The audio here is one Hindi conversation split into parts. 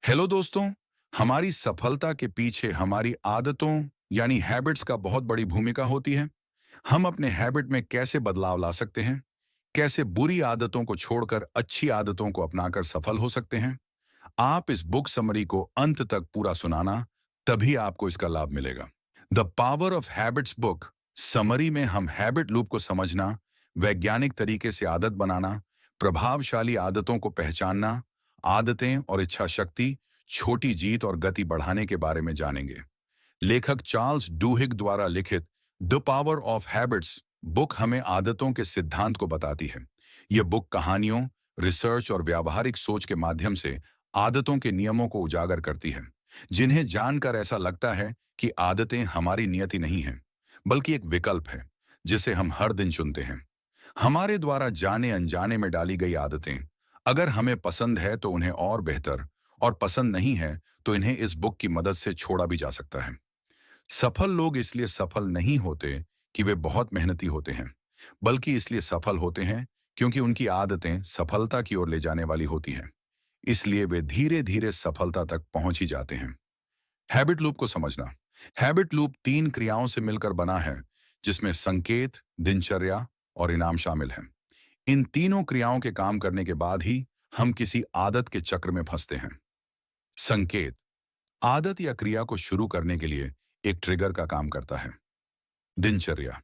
हेलो दोस्तों। हमारी सफलता के पीछे हमारी आदतों यानी हैबिट्स का बहुत बड़ी भूमिका होती है। हम अपने हैबिट में कैसे बदलाव ला सकते हैं, कैसे बुरी आदतों को छोड़कर अच्छी आदतों को अपनाकर सफल हो सकते हैं। आप इस बुक समरी को अंत तक पूरा सुनाना, तभी आपको इसका लाभ मिलेगा। The power of habits book summary में हम हैबिट लूप को समझना, वैज्ञानिक तरीके से आदत बनाना, प्रभावशाली आदतों को पहचानना, आदतें और इच्छा शक्ति, छोटी जीत और गति बढ़ाने के बारे में जानेंगे। लेखक चार्ल्स डूहिग द्वारा लिखित the power of habits book हमें आदतों के सिद्धांत को बताती है। यह बुक कहानियों, रिसर्च और व्यावहारिक सोच के माध्यम से आदतों के नियमों को उजागर करती है, जिन्हें जानकर ऐसा लगता है कि आदतें हमारी नियति नहीं हैं, बल्कि एक विकल्प है जिसे हम हर दिन चुनते हैं। हमारे द्वारा जाने अनजाने में डाली गई आदतें, अगर हमें पसंद है तो उन्हें और बेहतर, और पसंद नहीं है तो इन्हें इस बुक की मदद से छोड़ा भी जा सकता है। सफल लोग इसलिए सफल नहीं होते कि वे बहुत मेहनती होते हैं, बल्कि इसलिए सफल होते हैं क्योंकि उनकी आदतें सफलता की ओर ले जाने वाली होती हैं। इसलिए वे धीरे धीरे सफलता तक पहुंच ही जाते हैं। हैबिट लूप को समझना। हैबिट लूप 3 क्रियाओं से मिलकर बना है, जिसमें संकेत, दिनचर्या और इनाम शामिल हैं। इन तीनों क्रियाओं के काम करने के बाद ही हम किसी आदत के चक्र में फंसते हैं। संकेत आदत या क्रिया को शुरू करने के लिए एक ट्रिगर का काम करता है। दिनचर्या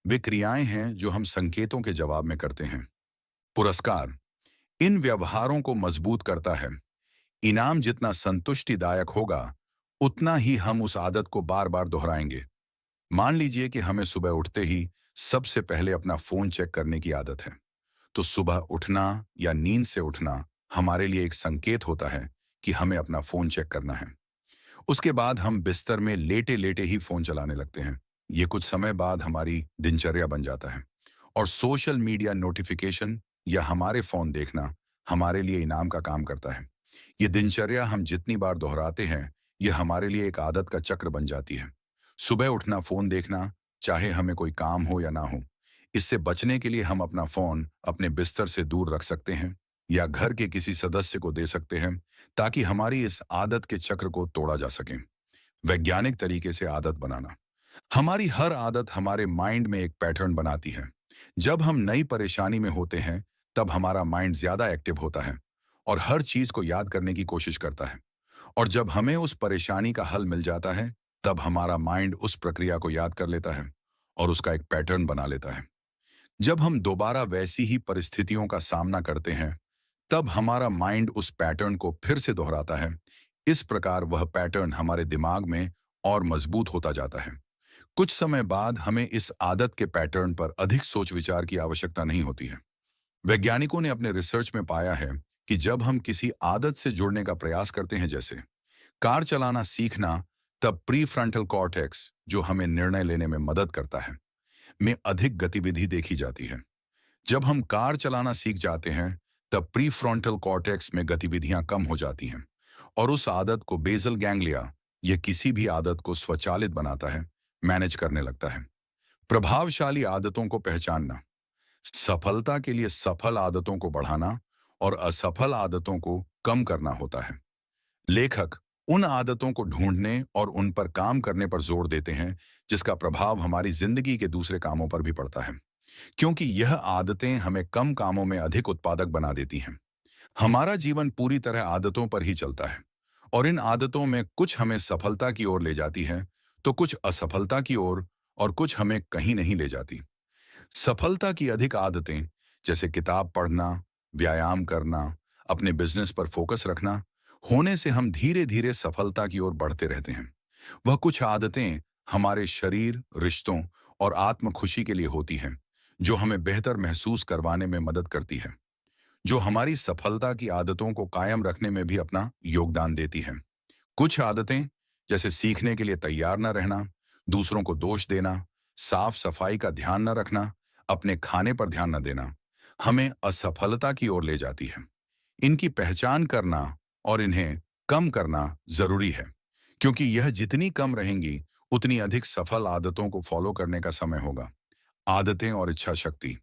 वे क्रियाएं हैं जो हम संकेतों के जवाब में करते हैं। पुरस्कार इन व्यवहारों को मजबूत करता है। इनाम जितना संतुष्टिदायक होगा, उतना ही हम उस आदत को बार बार दोहराएंगे। मान लीजिए कि हमें सुबह उठते ही सबसे पहले अपना फोन चेक करने की आदत है, तो सुबह उठना या नींद से उठना हमारे लिए एक संकेत होता है कि हमें अपना फोन चेक करना है। उसके बाद हम बिस्तर में लेटे लेटे ही फोन चलाने लगते हैं। ये कुछ समय बाद हमारी दिनचर्या बन जाता है, और सोशल मीडिया नोटिफिकेशन या हमारे फोन देखना हमारे लिए इनाम का काम करता है। ये दिनचर्या हम जितनी बार दोहराते हैं, ये हमारे लिए एक आदत का चक्र बन जाती है। सुबह उठना, फोन देखना, चाहे हमें कोई काम हो या ना हो। इससे बचने के लिए हम अपना फोन अपने बिस्तर से दूर रख सकते हैं या घर के किसी सदस्य को दे सकते हैं, ताकि हमारी इस आदत के चक्र को तोड़ा जा सके। वैज्ञानिक तरीके से आदत बनाना। हमारी हर आदत हमारे माइंड में एक पैटर्न बनाती है। जब हम नई परेशानी में होते हैं, तब हमारा माइंड ज्यादा एक्टिव होता है और हर चीज को याद करने की कोशिश करता है। और जब हमें उस परेशानी का हल मिल जाता है, तब हमारा माइंड उस प्रक्रिया को याद कर लेता है और उसका एक पैटर्न बना लेता है। जब हम दोबारा वैसी ही परिस्थितियों का सामना करते हैं, तब हमारा माइंड उस पैटर्न को फिर से दोहराता है। इस प्रकार वह पैटर्न हमारे दिमाग में और मजबूत होता जाता है। कुछ समय बाद हमें इस आदत के पैटर्न पर अधिक सोच विचार की आवश्यकता नहीं होती है। वैज्ञानिकों ने अपने रिसर्च में पाया है कि जब हम किसी आदत से जुड़ने का प्रयास करते हैं, जैसे कार चलाना सीखना, तब प्री फ्रंटल कॉर्टेक्स, जो हमें निर्णय लेने में मदद करता है, में अधिक गतिविधि देखी जाती है। जब हम कार चलाना सीख जाते हैं, तब प्री फ्रंटल कॉर्टेक्स में गतिविधियां कम हो जाती हैं और उस आदत को बेसल गैंग्लिया, यह किसी भी आदत को स्वचालित बनाता है, मैनेज करने लगता है। प्रभावशाली आदतों को पहचानना। सफलता के लिए सफल आदतों को बढ़ाना और असफल आदतों को कम करना होता है। लेखक उन आदतों को ढूंढने और उन पर काम करने पर जोर देते हैं जिसका प्रभाव हमारी जिंदगी के दूसरे कामों पर भी पड़ता है, क्योंकि यह आदतें हमें कम कामों में अधिक उत्पादक बना देती हैं। हमारा जीवन पूरी तरह आदतों पर ही चलता है, और इन आदतों में कुछ हमें सफलता की ओर ले जाती है, तो कुछ असफलता की ओर, और कुछ हमें कहीं नहीं ले जाती। सफलता की अधिक आदतें, जैसे किताब पढ़ना, व्यायाम करना, अपने बिजनेस पर फोकस रखना, होने से हम धीरे धीरे सफलता की ओर बढ़ते रहते हैं। वह कुछ आदतें हमारे शरीर, रिश्तों और आत्म खुशी के लिए होती हैं, जो हमें बेहतर महसूस करवाने में मदद करती है, जो हमारी सफलता की आदतों को कायम रखने में भी अपना योगदान देती हैं। कुछ आदतें, जैसे सीखने के लिए तैयार न रहना, दूसरों को दोष देना, साफ सफाई का ध्यान न रखना, अपने खाने पर ध्यान न देना, हमें असफलता की ओर ले जाती है। इनकी पहचान करना और इन्हें कम करना जरूरी है, क्योंकि यह जितनी कम रहेंगी, उतनी अधिक सफल आदतों को फॉलो करने का समय होगा। आदतें और इच्छा शक्ति।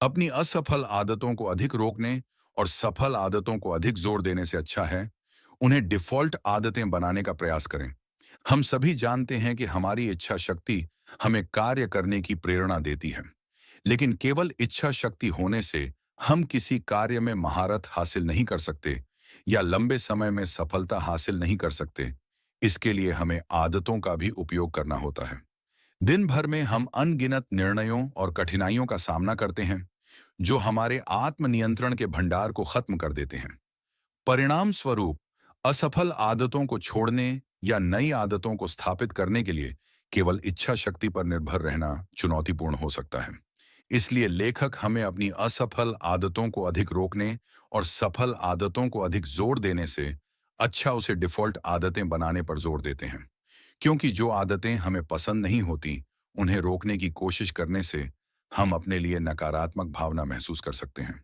अपनी असफल आदतों को अधिक रोकने और सफल आदतों को अधिक जोर देने से अच्छा है उन्हें डिफॉल्ट आदतें बनाने का प्रयास करें। हम सभी जानते हैं कि हमारी इच्छा शक्ति हमें कार्य करने की प्रेरणा देती है, लेकिन केवल इच्छा शक्ति होने से हम किसी कार्य में महारत हासिल नहीं कर सकते या लंबे समय में सफलता हासिल नहीं कर सकते। इसके लिए हमें आदतों का भी उपयोग करना होता है। दिन भर में हम अनगिनत निर्णयों और कठिनाइयों का सामना करते हैं, जो हमारे आत्मनियंत्रण के भंडार को खत्म कर देते हैं। परिणाम स्वरूप असफल आदतों को छोड़ने या नई आदतों को स्थापित करने के लिए केवल इच्छा शक्ति पर निर्भर रहना चुनौतीपूर्ण हो सकता है। इसलिए लेखक हमें अपनी असफल आदतों को अधिक रोकने और सफल आदतों को अधिक जोर देने से अच्छा उसे डिफॉल्ट आदतें बनाने पर जोर देते हैं। क्योंकि जो आदतें हमें पसंद नहीं होती, उन्हें रोकने की कोशिश करने से हम अपने लिए नकारात्मक भावना महसूस कर सकते हैं।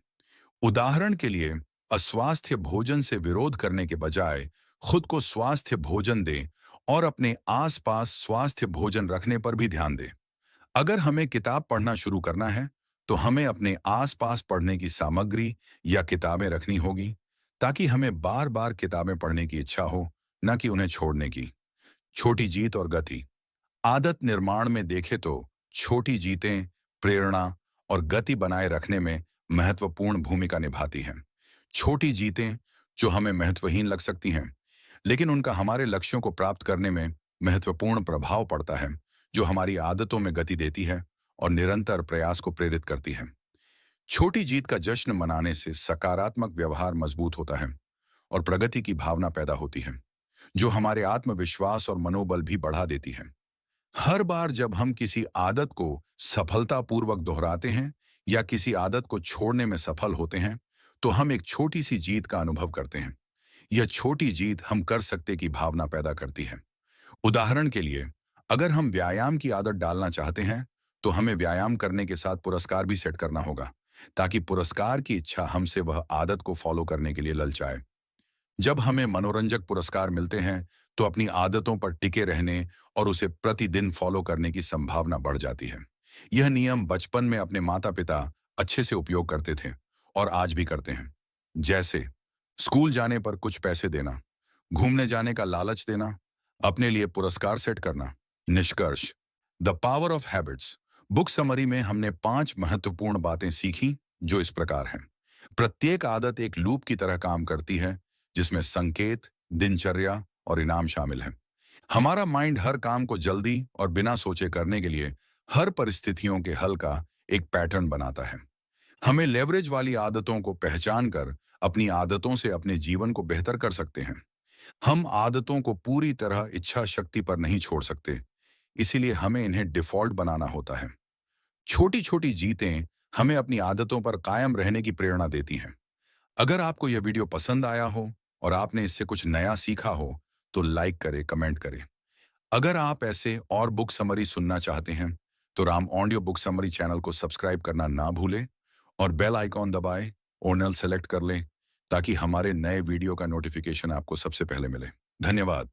उदाहरण के लिए, अस्वास्थ्य भोजन से विरोध करने के बजाय खुद को स्वास्थ्य भोजन दें और अपने आसपास स्वास्थ्य भोजन रखने पर भी ध्यान दें। अगर हमें किताब पढ़ना शुरू करना है, तो हमें अपने आसपास पढ़ने की सामग्री या किताबें रखनी होगी, ताकि हमें बार बार किताबें पढ़ने की इच्छा हो, न कि उन्हें छोड़ने की। छोटी जीत और गति। आदत निर्माण में देखें तो छोटी जीतें प्रेरणा और गति बनाए रखने में महत्वपूर्ण भूमिका निभाती हैं। छोटी जीतें जो हमें महत्वहीन लग सकती हैं, लेकिन उनका हमारे लक्ष्यों को प्राप्त करने में महत्वपूर्ण प्रभाव पड़ता है, जो हमारी आदतों में गति देती है और निरंतर प्रयास को प्रेरित करती है। छोटी जीत का जश्न मनाने से सकारात्मक व्यवहार मजबूत होता है और प्रगति की भावना पैदा होती है, जो हमारे आत्मविश्वास और मनोबल भी बढ़ा देती है। हर बार जब हम किसी आदत को सफलतापूर्वक दोहराते हैं या किसी आदत को छोड़ने में सफल होते हैं, तो हम एक छोटी सी जीत का अनुभव करते हैं। यह छोटी जीत हम कर सकते की भावना पैदा करती है। उदाहरण के लिए, अगर हम व्यायाम की आदत डालना चाहते हैं, तो हमें व्यायाम करने के साथ पुरस्कार भी सेट करना होगा, ताकि पुरस्कार की इच्छा हमसे वह आदत को फॉलो करने के लिए ललचाए। जब हमें मनोरंजक पुरस्कार मिलते हैं, तो अपनी आदतों पर टिके रहने और उसे प्रतिदिन फॉलो करने की संभावना बढ़ जाती है। यह नियम बचपन में अपने माता पिता अच्छे से उपयोग करते थे और आज भी करते हैं। जैसे स्कूल जाने पर कुछ पैसे देना, घूमने जाने का लालच देना, अपने लिए पुरस्कार सेट करना। निष्कर्ष, the power of habits book summary में हमने 5 महत्वपूर्ण बातें सीखी, जो इस प्रकार हैं। प्रत्येक आदत एक लूप की तरह काम करती है, जिसमें संकेत, दिनचर्या और इनाम शामिल हैं। हमारा माइंड हर काम को जल्दी और बिना सोचे करने के लिए हर परिस्थितियों के हल का एक पैटर्न बनाता है। हमें लेवरेज वाली आदतों को पहचान कर अपनी आदतों से अपने जीवन को बेहतर कर सकते हैं। हम आदतों को पूरी तरह इच्छा शक्ति पर नहीं छोड़ सकते, इसीलिए हमें इन्हें डिफॉल्ट बनाना होता है। छोटी छोटी जीतें हमें अपनी आदतों पर कायम रहने की प्रेरणा देती हैं। अगर आपको यह वीडियो पसंद आया हो और आपने इससे कुछ नया सीखा हो, तो लाइक करें, कमेंट करें। अगर आप ऐसे और बुक समरी सुनना चाहते हैं, तो Ram audio book summary channel को सब्सक्राइब करना ना भूलें और बेल आइकॉन दबाएं और नल सेलेक्ट कर लें, ताकि हमारे नए वीडियो का नोटिफिकेशन आपको सबसे पहले मिले। धन्यवाद।